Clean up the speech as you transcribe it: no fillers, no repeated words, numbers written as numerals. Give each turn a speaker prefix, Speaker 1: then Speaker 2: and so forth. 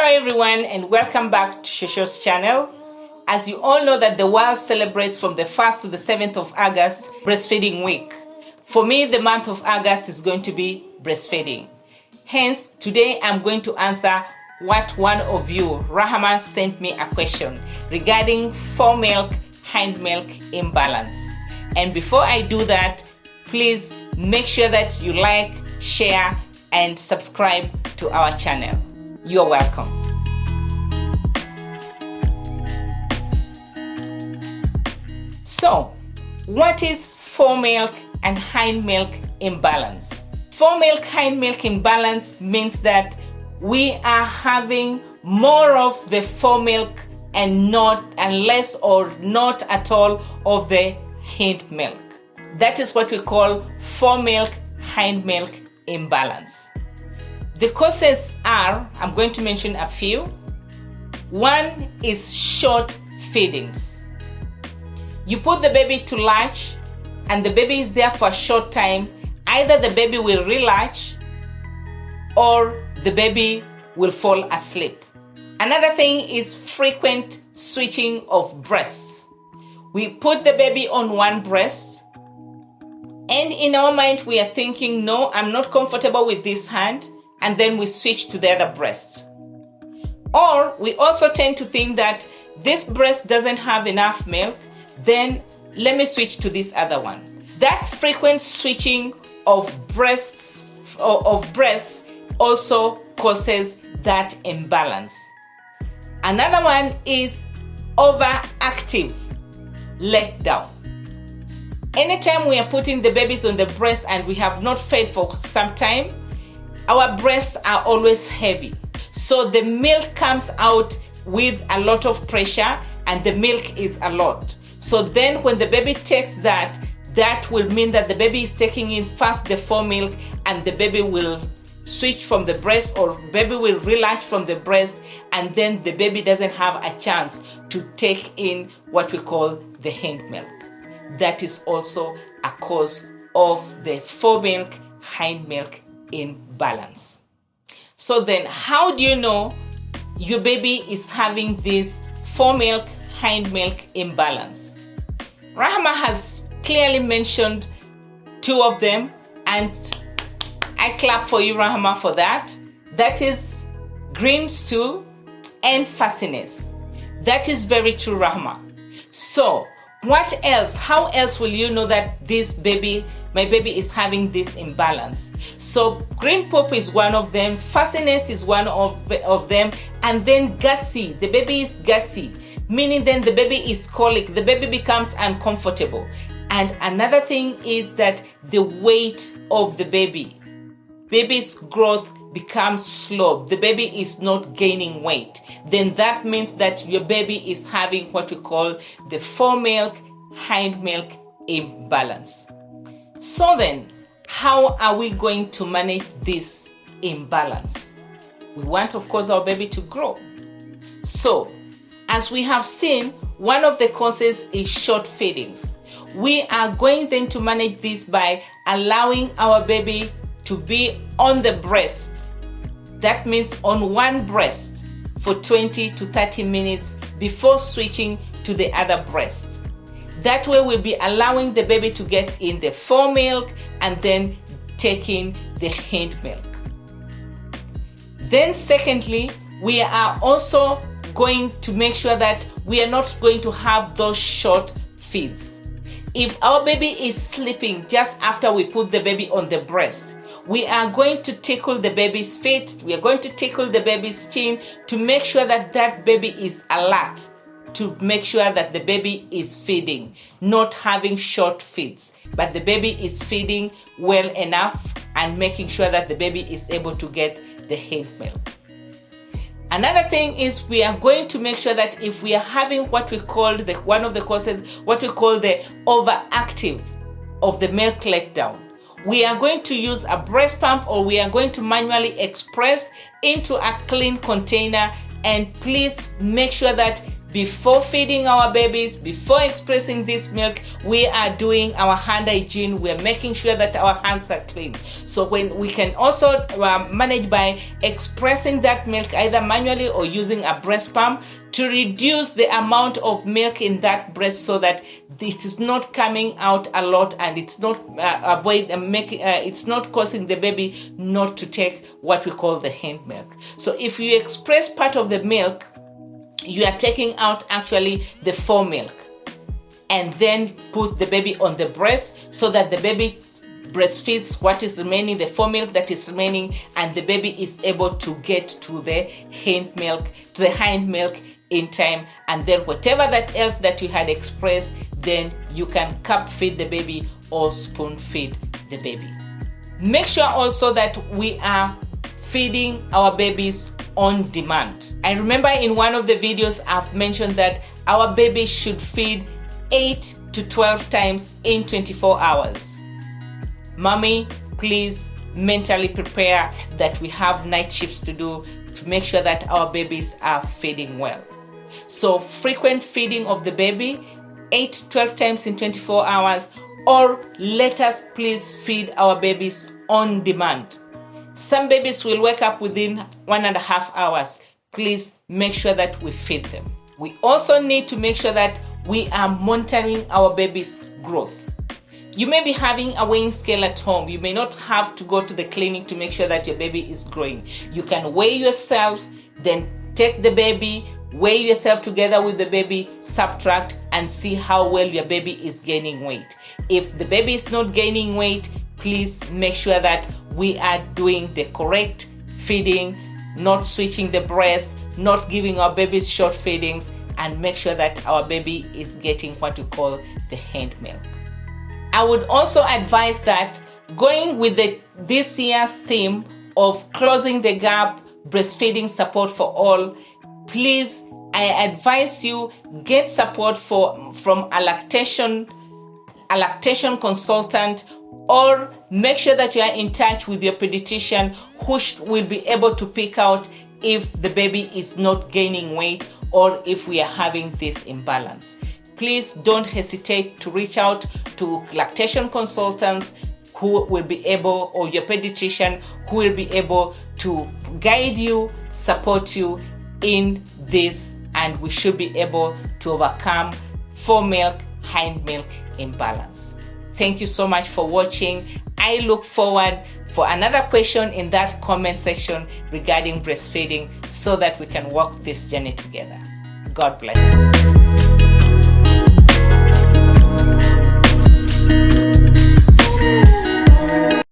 Speaker 1: Hello everyone and welcome back to Shosho's channel. As you all know that the world celebrates from the 1st to the 7th of August Breastfeeding Week. For me, the month of August is going to be breastfeeding. Hence, today I'm going to answer what one of you, Rahama, sent me a question regarding Foremilk, Hindmilk imbalance. And before I do that, please make sure that you like, share and subscribe to our channel. You're welcome. So, what is Foremilk and Hindmilk imbalance? Foremilk, Hindmilk imbalance means that we are having more of the Foremilk and less or not at all of the Hindmilk. That is what we call Foremilk, Hindmilk imbalance. The causes are, I'm going to mention a few. One is short feedings. You put the baby to latch and the baby is there for a short time. Either the baby will relatch or the baby will fall asleep. Another thing is frequent switching of breasts. We put the baby on one breast and in our mind we are thinking, no, I'm not comfortable with this hand, and then we switch to the other breast. Or we also tend to think that this breast doesn't have enough milk, then let me switch to this other one. That frequent switching of breasts also causes that imbalance. Another one is overactive letdown. Anytime we are putting the babies on the breast and we have not fed for some time, our breasts are always heavy. So the milk comes out with a lot of pressure and the milk is a lot. So then when the baby takes that will mean that the baby is taking in first the Foremilk and the baby will switch from the breast or baby will relatch from the breast, and then the baby doesn't have a chance to take in what we call the Hindmilk. That is also a cause of the Foremilk, Hindmilk imbalance. So then how do you know your baby is having this Foremilk, Hindmilk imbalance? Rahama has clearly mentioned two of them and I clap for you, Rahama, for that. That is green stool and fussiness. That is very true, Rahama. So what else? How else will you know that my baby is having this imbalance? So green poop is one of them, fussiness is one of them, and then gassy. The baby is gassy, meaning then the baby is colic, the baby becomes uncomfortable. And another thing is that the weight of the baby's growth becomes slow. The baby is not gaining weight. Then that means that your baby is having what we call the Foremilk, Hindmilk imbalance. So then, how are we going to manage this imbalance? We want, of course, our baby to grow. So, as we have seen, one of the causes is short feedings. We are going then to manage this by allowing our baby to be on the breast. That means on one breast for 20 to 30 minutes before switching to the other breast. That way we'll be allowing the baby to get in the Foremilk and then taking the Hindmilk. Then secondly, we are also going to make sure that we are not going to have those short feeds. If our baby is sleeping just after we put the baby on the breast, we are going to tickle the baby's feet, we are going to tickle the baby's chin to make sure that that baby is alert, to make sure that the baby is feeding, not having short feeds, but the baby is feeding well enough and making sure that the baby is able to get the Hindmilk. Another thing is we are going to make sure that if we are having what we call one of the causes, what we call the overactive of the milk letdown, we are going to use a breast pump or we are going to manually express into a clean container, and please make sure that before feeding our babies, before expressing this milk, we are doing our hand hygiene. We're making sure that our hands are clean. So when we can also manage by expressing that milk either manually or using a breast pump to reduce the amount of milk in that breast, so that this is not coming out a lot and it's not it's not causing the baby not to take what we call the hind milk. So if you express part of the milk, you are taking out actually the foremilk, and then put the baby on the breast so that the baby breastfeeds what is remaining, the foremilk that is remaining, and the baby is able to get to the hind milk in time. And then whatever that else that you had expressed, then you can cup feed the baby or spoon feed the baby. Make sure also that we are feeding our babies on demand. I remember in one of the videos I've mentioned that our babies should feed 8 to 12 times in 24 hours. Mommy, please mentally prepare that we have night shifts to do to make sure that our babies are feeding well. So frequent feeding of the baby, 8 to 12 times in 24 hours, or let us please feed our babies on demand. Some babies will wake up within 1.5 hours. Please make sure that we feed them. We also need to make sure that we are monitoring our baby's growth. You may be having a weighing scale at home. You may not have to go to the clinic to make sure that your baby is growing. You can weigh yourself, then take the baby, weigh yourself together with the baby, subtract, and see how well your baby is gaining weight. If the baby is not gaining weight, please make sure that we are doing the correct feeding, not switching the breast, not giving our babies short feedings, and make sure that our baby is getting what we call the hind milk. I would also advise that going with this year's theme of closing the gap, breastfeeding support for all, please, I advise you get support from a lactation consultant, or make sure that you are in touch with your pediatrician, who will be able to pick out if the baby is not gaining weight or if we are having this imbalance. Please don't hesitate to reach out to lactation consultants who will be able, or your pediatrician who will be able to guide you, support you in this, and we should be able to overcome foremilk, hind milk imbalance. Thank you so much for watching. I look forward for another question in that comment section regarding breastfeeding, so that we can walk this journey together. God bless you.